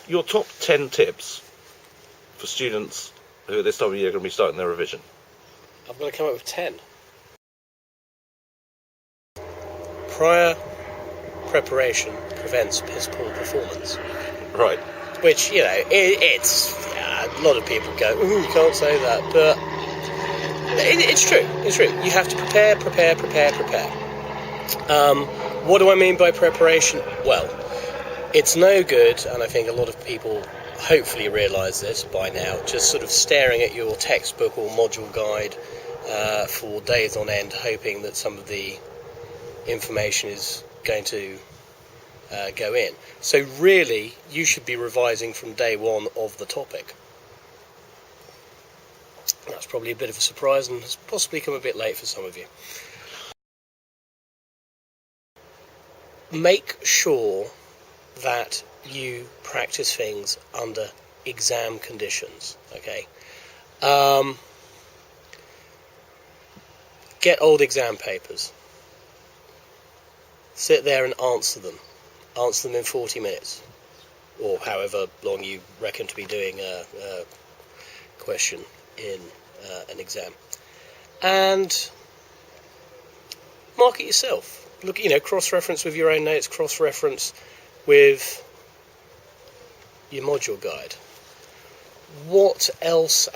your top 10 tips for students who at this time of year are going to be starting their revision. I've got to come up with 10. Prior preparation prevents piss poor performance. Right. Which, it's a lot of people go, ooh, you can't say that, but it's true. It's true. You have to prepare. What do I mean by preparation? Well, it's no good, and I think a lot of people hopefully realise this by now, just sort of staring at your textbook or module guide for days on end, hoping that some of the information is going to go in. So really, you should be revising from day one of the topic. That's probably a bit of a surprise and has possibly come a bit late for some of you. Make sure that you practice things under exam conditions, okay? Get old exam papers. Sit there and answer them. Answer them in 40 minutes, or however long you reckon to be doing a question in an exam. And mark it yourself. Look, cross-reference with your own notes, cross-reference with your module guide. What else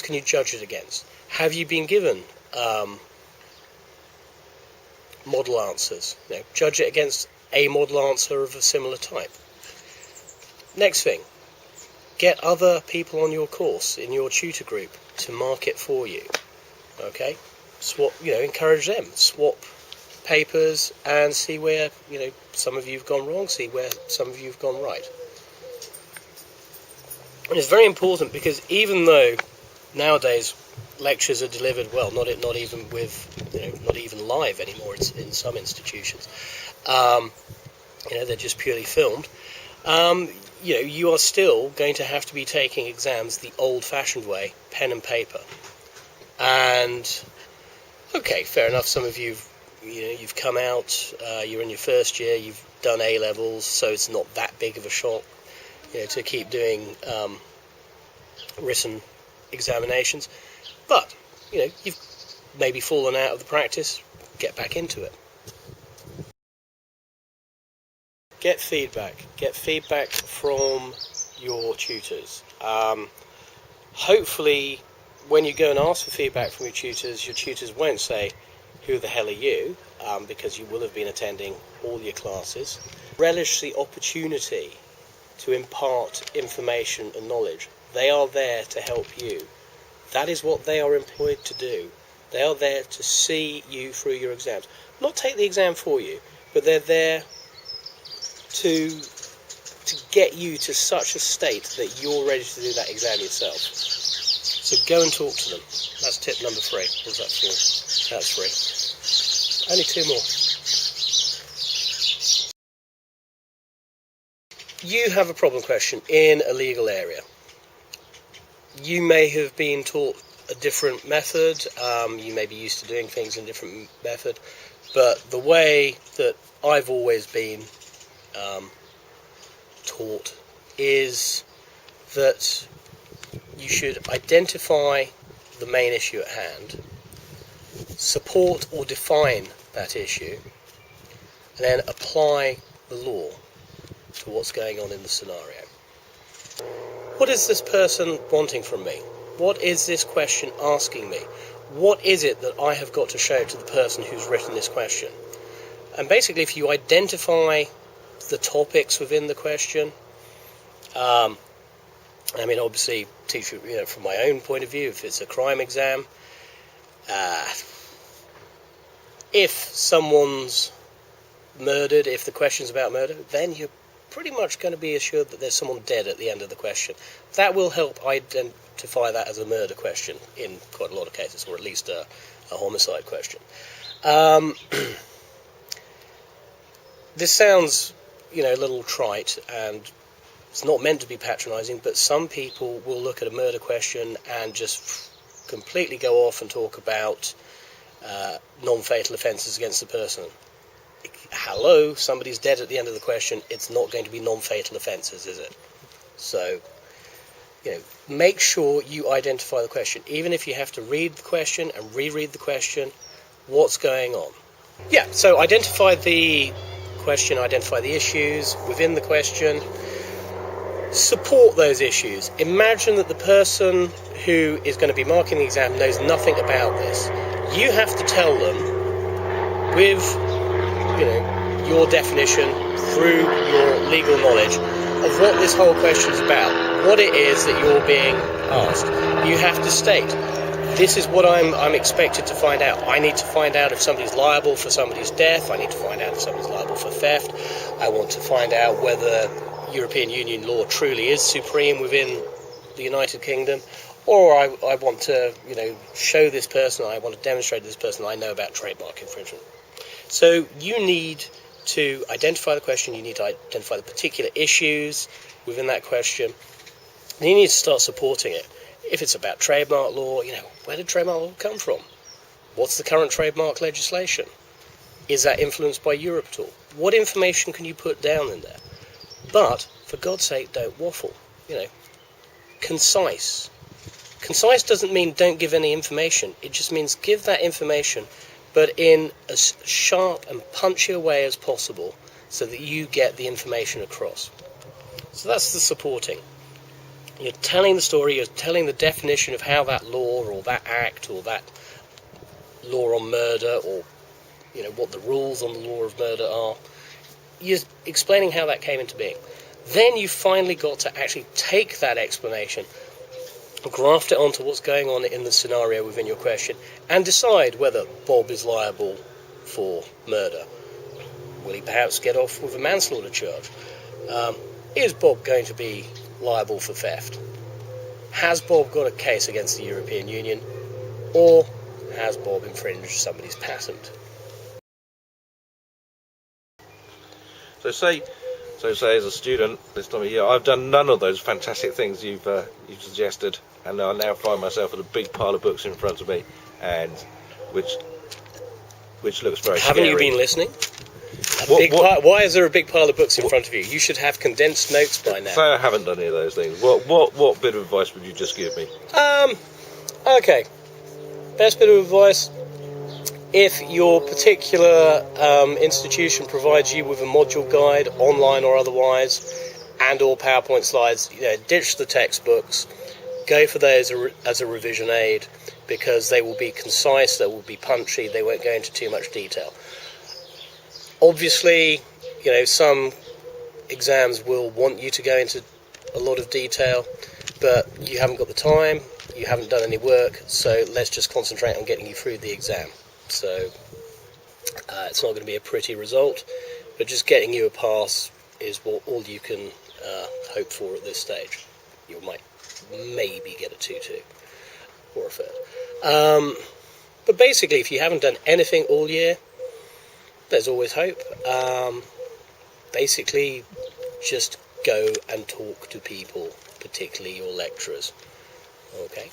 can you judge it against? Have you been given model answers? Judge it against a model answer of a similar type. Next thing, get other people on your course, in your tutor group, to mark it for you. Okay? Swap, encourage them. Swap papers and see where, some of you have gone wrong, see where some of you have gone right. And it's very important because even though nowadays lectures are delivered, well, not even live anymore in some institutions, they're just purely filmed. You are still going to have to be taking exams the old-fashioned way, pen and paper. And okay, fair enough. Some of you've come out, you're in your first year, you've done A-levels, so it's not that big of a shock, to keep doing written examinations. But, you've maybe fallen out of the practice, get back into it. Get feedback. Get feedback from your tutors. Hopefully, when you go and ask for feedback from your tutors won't say, who the hell are you? Because you will have been attending all your classes. Relish the opportunity to impart information and knowledge. They are there to help you. That is what they are employed to do. They are there to see you through your exams. Not take the exam for you, but they're there to get you to such a state that you're ready to do that exam yourself. So go and talk to them. That's tip number 3. What was that 4? That's 3. Only 2 more. You have a problem question in a legal area. You may have been taught a different method. You may be used to doing things in a different method. But the way that I've always been taught is that you should identify the main issue at hand, support or define that issue, and then apply the law to what's going on in the scenario. What is this person wanting from me? What is this question asking me? What is it that I have got to show to the person who's written this question? And basically, if you identify the topics within the question, obviously, teacher, from my own point of view, if it's a crime exam, if someone's murdered, if the question's about murder, then you're pretty much going to be assured that there's someone dead at the end of the question. That will help identify that as a murder question in quite a lot of cases, or at least a homicide question. This sounds, a little trite, and it's not meant to be patronising, but some people will look at a murder question and just completely go off and talk about non-fatal offences against the person. hello, somebody's dead at the end of the question. It's not going to be non-fatal offences, is it? So, make sure you identify the question. Even if you have to read the question and reread the question, what's going on? Yeah, so identify the question, identify the issues within the question. Support those issues. Imagine that the person who is going to be marking the exam knows nothing about this. You have to tell them with, your definition, through your legal knowledge, of what this whole question is about, what it is that you're being asked. You have to state, this is what I'm expected to find out. I need to find out if somebody's liable for somebody's death. I need to find out if somebody's liable for theft. I want to find out whether European Union law truly is supreme within the United Kingdom, or I want to, show this person, I want to demonstrate to this person I know about trademark infringement. So you need to identify the question, you need to identify the particular issues within that question, and you need to start supporting it. If it's about trademark law, where did trademark law come from? What's the current trademark legislation? Is that influenced by Europe at all? What information can you put down in there? But, for God's sake, don't waffle. Concise. Concise doesn't mean don't give any information. It just means give that information, but in as sharp and punchy a way as possible so that you get the information across. So that's the supporting. You're telling the story, you're telling the definition of how that law or that act or that law on murder or, what the rules on the law of murder are. You're explaining how that came into being. Then you've finally got to actually take that explanation, graft it onto what's going on in the scenario within your question, and decide whether Bob is liable for murder. Will he perhaps get off with a manslaughter charge? Is Bob going to be liable for theft? Has Bob got a case against the European Union? Or has Bob infringed somebody's patent? So say as a student this time of year, I've done none of those fantastic things you've suggested, and I now find myself with a big pile of books in front of me, and which looks very Haven't scary. you been listening? Why is there a big pile of books in front of you? You should have condensed notes by now. Say I haven't done any of those things. What bit of advice would you just give me? Okay. Best bit of advice: if your particular institution provides you with a module guide, online or otherwise, and/or PowerPoint slides, ditch the textbooks. Go for those as a revision aid, because they will be concise, they will be punchy, they won't go into too much detail. Obviously, some exams will want you to go into a lot of detail, but you haven't got the time, you haven't done any work, so let's just concentrate on getting you through the exam. So it's not going to be a pretty result, but just getting you a pass is all you can hope for at this stage. You might maybe get a 2-2 or a third. But basically, if you haven't done anything all year, there's always hope. Basically, just go and talk to people, particularly your lecturers. Okay?